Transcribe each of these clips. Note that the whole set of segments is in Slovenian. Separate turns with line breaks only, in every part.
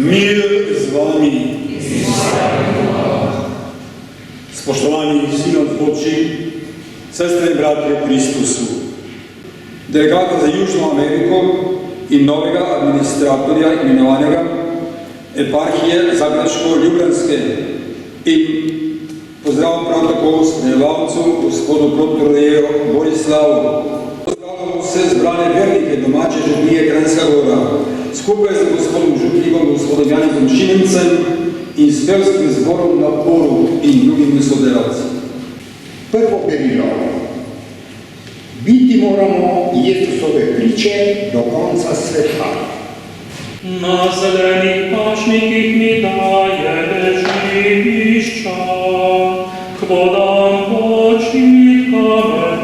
Mir z vami. Spoštovani sinod Božji, sestre in bratje v Kristusu. Delegata za Južno Ameriko in novega administratorja imenovanega eparhije Zagrebško-Ljubljanske in pozdrav prav tako spremljevalcu gospodu protoreju Borislavu. Pozdravljamo vse zbrane vernike domače župnije Kranjska Gora, skupaj z gospodom župnikom, gospodom Janezom Šimencem in s pevskim zborom na Boru in drugimi sodelavci.
Prvo merilo. Biti moramo Jezusove priče do konca sveta.
Na zelenih pašnikih mi daje živišča, k vodam počitka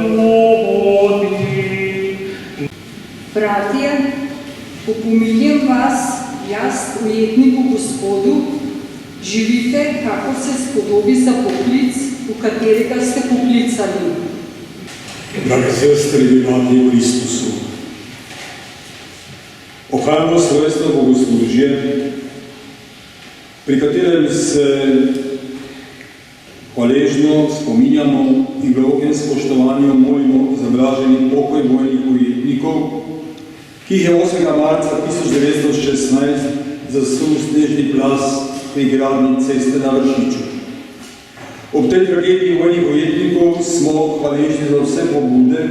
me vodi.
Bratje, opominjam vas, jaz, ujetniku Gospodu, živite, kako se spodobi za poklic, v katerega ste poklicani.
Drage sestre in bratje v Kristusu, ohajamo slovesno bogoslužje, pri katerem se hvaležno spominjamo in globokem spoštovanju molimo za blaženi pokoj vojnih ujetnikov, ki jih je 8. marca 1916 zasul snežni plaz pri gradnji ceste na Vršiču. Ob tej tragediji vojnih ujetnikov smo hvaležni za vse pobude,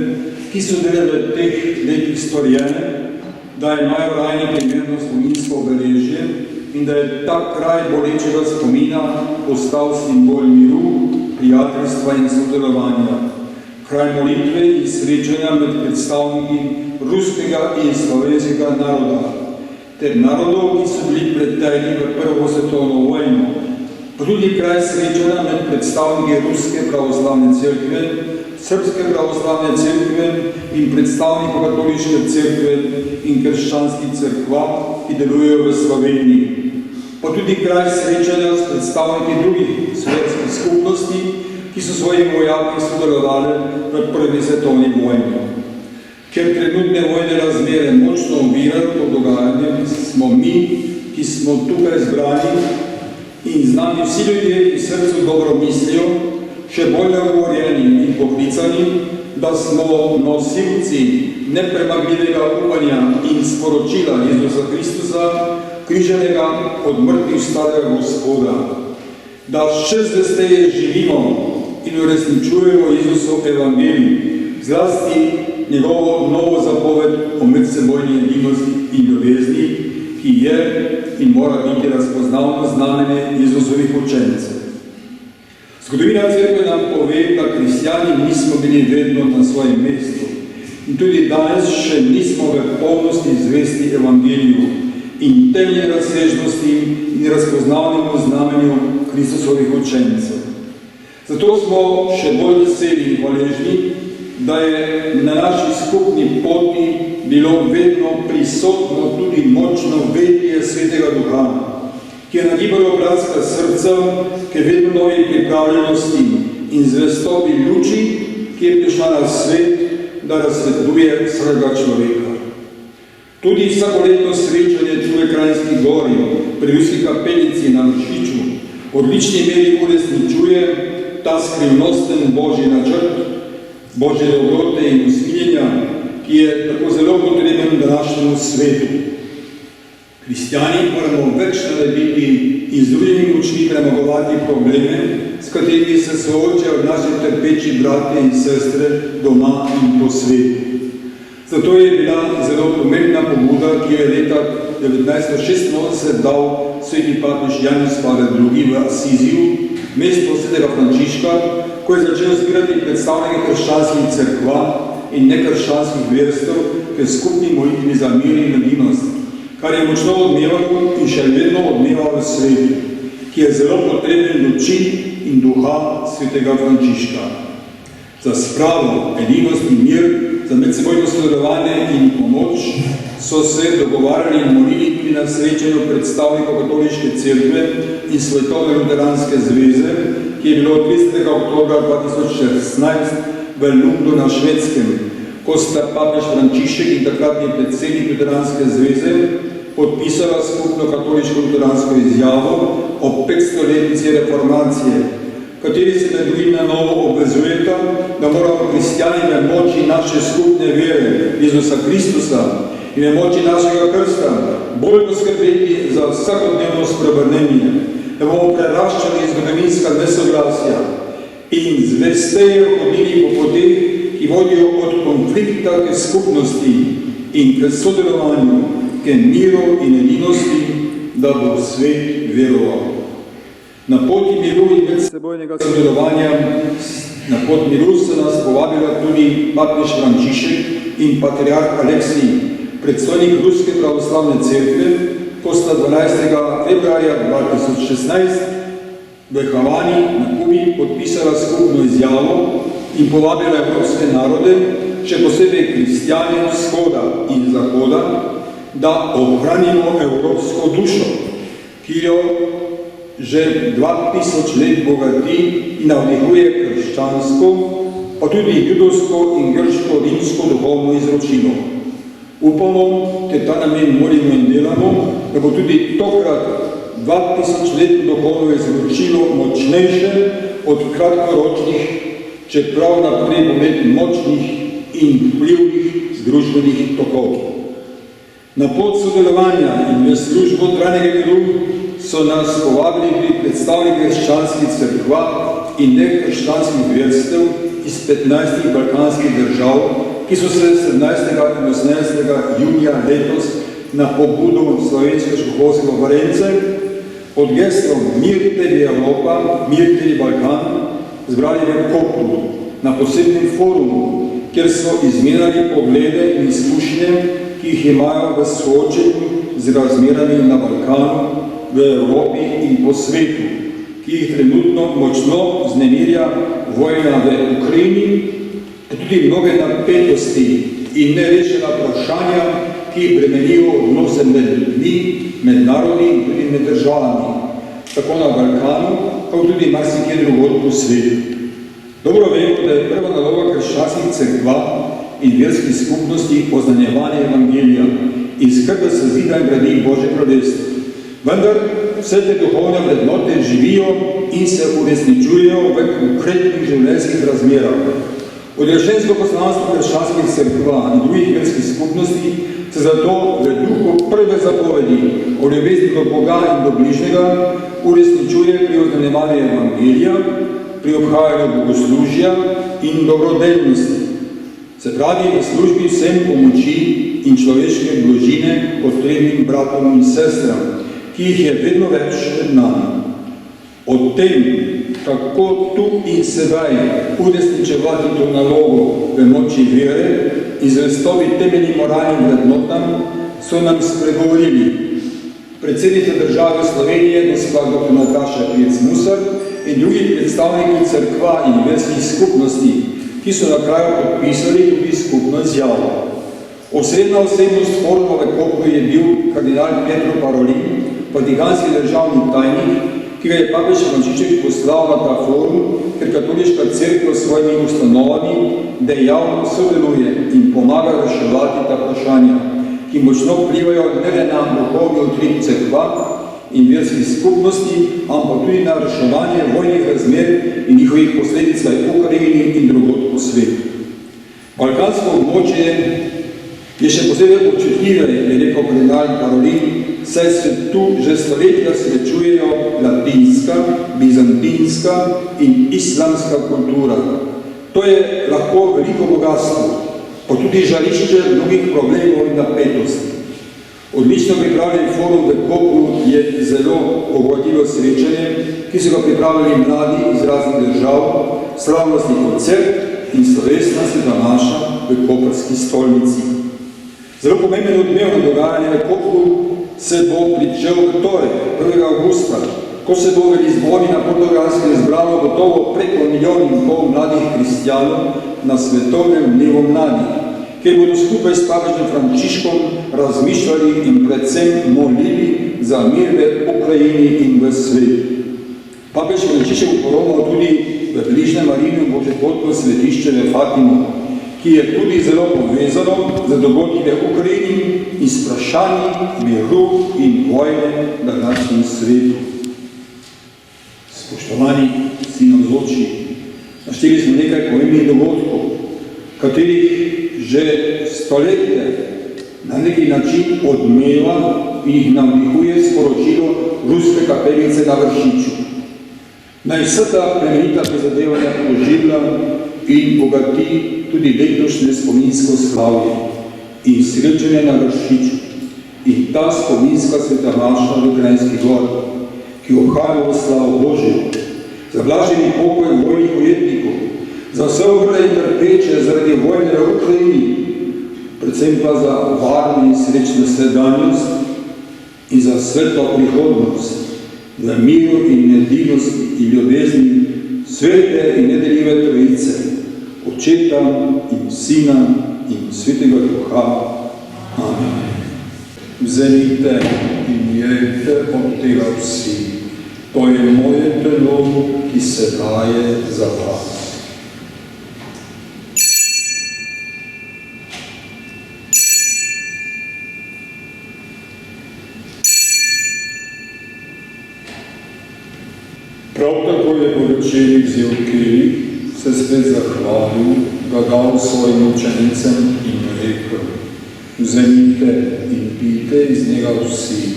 ki so bile v teh letih storjene, da imajo rajne primerno spominsko obeležje in da je ta kraj bolečega spomina postal simbol miru, prijateljstva in sodelovanja, kraj molitve in srečanja med predstavniki ruskega in slovenskega naroda, ter narodov, ki so bili vpleteni v Prvo svetovno vojno, pa tudi kraj srečanja med predstavniki Ruske pravoslavne cerkve, Srpske pravoslavne cerkve in predstavnikov Katoliške cerkve in krščanskih cerkva, ki delujejo v Sloveniji, pa tudi kraj srečanja s predstavniki drugih svetskih skupnosti, ki so svojim vojaki sodelovali v Prvi svetovni vojni. Ker trenutne vojne razmere močno ovirajo to dogajanje, smo mi, ki smo tukaj zbrani in z nami vsi ljudje, ki srcu dobro mislijo, še bolj nagovorjeni in poklicani, da smo nosilci nepremagljivega upanja in sporočila Jezusa Kristusa, križanega od mrtvih starega Gospoda, da še zvesteje živimo in uresničujemo Jezusov evangelij, zlasti njegovo novo zapoved o medsebojni edinosti in ljubezni, ki je in mora biti razpoznavno znamenje Jezusovih učencev. Zgodovina cerkve nam pove, da kristjani nismo bili vedno na svojem mestu in tudi danes še nismo v polnosti zvesti evangeliju in temeljne razsežnosti in razpoznavnemu znamenju Kristusovih učencev. Zato smo še bolj veseli in hvaležni, da je na naši skupni poti bilo vedno prisotno tudi močno vetje Svetega Duha, ki je nagibalo bratska srca k vedno novi pripravljenosti in zvestobi luči, ki je prišla na svet, da razsvetuje vsakega človeka. Tudi vsakoletno srečanje v Kranjski Gori pri Ruski kapelici na Vršiču v odlični meri uresničuje ta skrivnosten Božji načrt, Božje dobrote in usmiljenja, ki je tako zelo potreben današnjemu svetu. Kristjani moramo več narediti in z drugimi močmi premagovati probleme, s katerimi se soočajo naši trpeči bratje in sestre doma in po svetu. Zato je bila zelo pomembna pobuda, ki je leta 1986 dal sveti papež Janez Pavel II v Asiziju, mesto svetega Frančiška, ko je začel zbirati predstavnike krščanskih cerkva in nekrščanskih verstev k skupni molitvi za mir in edinost, kar je močno odmevalo in še vedno odmeva v svetu, ki je zelo potreben luči in duha svetega Frančiška. Za spravo, edinost in mir, za medsebojno sodelovanje in pomoč so se dogovarjali in molili tudi na srečanju predstavnikov Katoliške cerkve in Svetovne luteranske zveze, ki je bilo 30. oktobra 2016 v Lundu na Švedskem, ko sta papež Frančišek in takratni predsednik Luteranske zveze podpisala skupno katoliško-luteransko izjavo o 500-letnici reformacije, v kateri se med drugim na novo obvezujeta, da moramo kristjani v moči naše skupne vere, Jezusa Kristusa, in v moči našega krsta bolj poskrbeti za vsakodnevno spreobrnenje, da bomo preraščali zgodovinska nesoglasja in zvesteje hodili po poteh, ki vodijo od konflikta k skupnosti in k sodelovanju, k miru in edinosti, da bo svet veroval. Na poti miru in medsebojnega sodelovanja, na pot miru so nas povabila tudi papež Frančišek in patriarh Aleksij, predstojnik Ruske pravoslavne cerkve, ko sta 12. februarja 2016 v Havani na Kubi podpisala skupno izjavo in povabila evropske narode, še posebej kristjane vzhoda in zahoda, da ohranimo evropsko dušo, ki jo že 2000 let bogati in navdihuje krščansko, pa tudi judovsko in grško-rimsko duhovno izročilo. Upamo, te ta namen molimo in delamo, da bo tudi tokrat 2000-letno duhovno izročilo močnejše od kratkoročnih, čeprav naprej pomet močnih in vplivnih družbenih tokov. Na pot sodelovanja in v službo trajnega miru so nas povabili pri predstavniki krščanskih cerkva in nekrščanskih verstev iz 15 balkanskih držav, ki so se 17. in 18. junija letos na pobudo Slovenske škofovske konference pod geslom Mir tebi Evropa, Mir tebi Balkan zbrali v Kopru na posebnem forumu, kjer so izmenjali poglede in izkušnje, ki jih imajo v soočenju z razmerami na Balkanu, v Evropi in po svetu, ki jih trenutno močno vznemirja vojna v Ukrajini, tudi mnoge napetosti in nerešena vprašanja, ki bremenijo odnose med ljudmi, med narodi in tudi med državami, tako na Balkanu, kot tudi marsikje drugod po svetu. Dobro vemo, da je prva naloga krščanskih cerkva in verskih skupnosti oznanjevanje evangelija in skrb za zida in gradi Božje kraljestvo. Vendar vse te duhovne vrednote živijo in se uresničujejo v konkretnih življenjskih razmerah. Odrešensko poslanstvo krščanskih cerkva in drugih verskih skupnosti se zato v duhu prve zapovedi o ljubezni do Boga in do bližnjega uresničuje pri oznanjevanju evangelija, pri obhajanju bogoslužja in dobrodelnosti. Se pravi, v službi vsem pomoči in človeške množine potrebnim bratom in sestram, ki jih je vedno več med nami. O tem, kako tu in sedaj uresničevati to nalogo v moči vere in zvestobi temeljnim moralnim vrednotam, so nam spregovorili predsednica države Slovenije, gospa dr. Nataša Pirc-Musar in drugi predstavniki cerkva in verskih skupnosti, ki so na kraju podpisali tudi skupno izjavo. Osrednja osebnost foruma v Kopru je bil kardinal Pietro Parolin, vatikanski državni tajnik, ki ga je papež Frančišek poslal na ta forum, ker katoliška cerkev s svojimi ustanovami dejavno sodeluje in pomaga reševati ta vprašanja, ki močno vplivajo ne le na duhovni utrip cerkva in verskih skupnosti, ampak tudi na reševanje vojnih razmer in njihovih posledic v Ukrajini in drugod po svetu. Balkansko območje je še posebej občutljive, je rekel kardinal Parolin, saj se tu že stoletja srečujejo latinska, bizantinska in islamska kultura. To je lahko veliko bogatstvo, pa tudi žarišče mnogih problemov in napetosti. Odlično pripravljen forum v Kopru je zelo obogatilo srečanje, ki so ga pripravili mladi iz raznih držav, slavnostni koncert in slovesna se današa v koprski stolnici. Zelo pomembno odmevno dogajanje v Kopru se bo pričel v torek, 1. augusta, ko se bo v Lizboni na Portugalskem zbralo gotovo preko 1,5 milijona mladih kristjanov na svetovnem dnevu mladih, kjer bodo skupaj s papežem Frančiškom razmišljali in predvsem molili za mir v Ukrajini in v svetu. Papež Frančišek poromal tudi v bližnjem Marijinem božjepotno svetišče v Fatimu, ki je tudi zelo povezano z dogodki v Ukrajini in s vprašanji miru in vojne na današnjem svetu. Spoštovani vsi navzoči, našteli smo nekaj pomembnih dogodkov, katerih že stoletja na neki način odmeva in jih navdihuje sporočilo ruske kapelice na Vršiču. Naj vsa ta plemenita prizadevanja oživlja in bogati tudi letošnje spominsko slavje in srečanje na Vršiču in ta spominska sveta maša v Kranjski Gori, ki obhaja v slavo Božjo, za blaženi pokoj vojnih ujetnikov, za vse umrle in trpeče zaradi vojne v Ukrajini, predvsem pa za varno in srečno sedanjost in za svetlo prihodnost, za miru in edinosti in ljubezni svete in nedeljive Trojice, Očeta in Sina in Svetega Duha. Amen. Vzemite in jejte od tega vsi. To je moje telo, ki se daje za vas. Prav tako je po večeri vzel kelih, se spet zahvalil, ga dal svojim učenicam in rekel: vzemite in pijte iz njega vsi.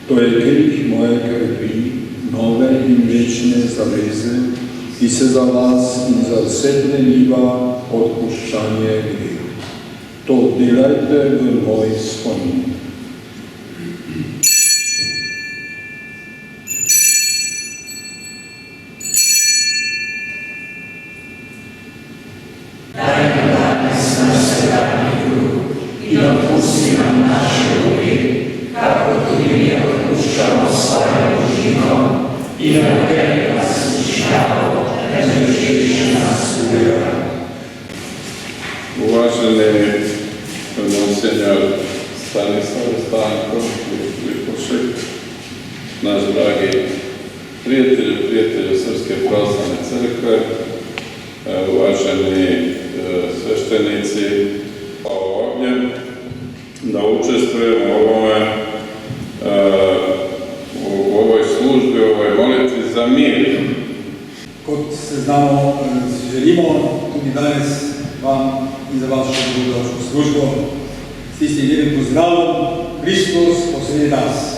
To je kelih moje krvi, nove in večne zaveze, ki se za vas in za vse preliva odpuščanje greha. To delajte v moj spomin.
Uvaženi monsenjor Stanislav Stanko Lipošek, naš dragi prijatelji Srpske pravoslavne crkve, uvaženi sveštenici, ovdje, da učestvujemo u ovoj službi, u ovoj molitvi za mir.
Kot se znamo, želimo tudi danes vam in za vašo dobrodošlo službo s tistim lepim pozdravom: Kristus posredi nas.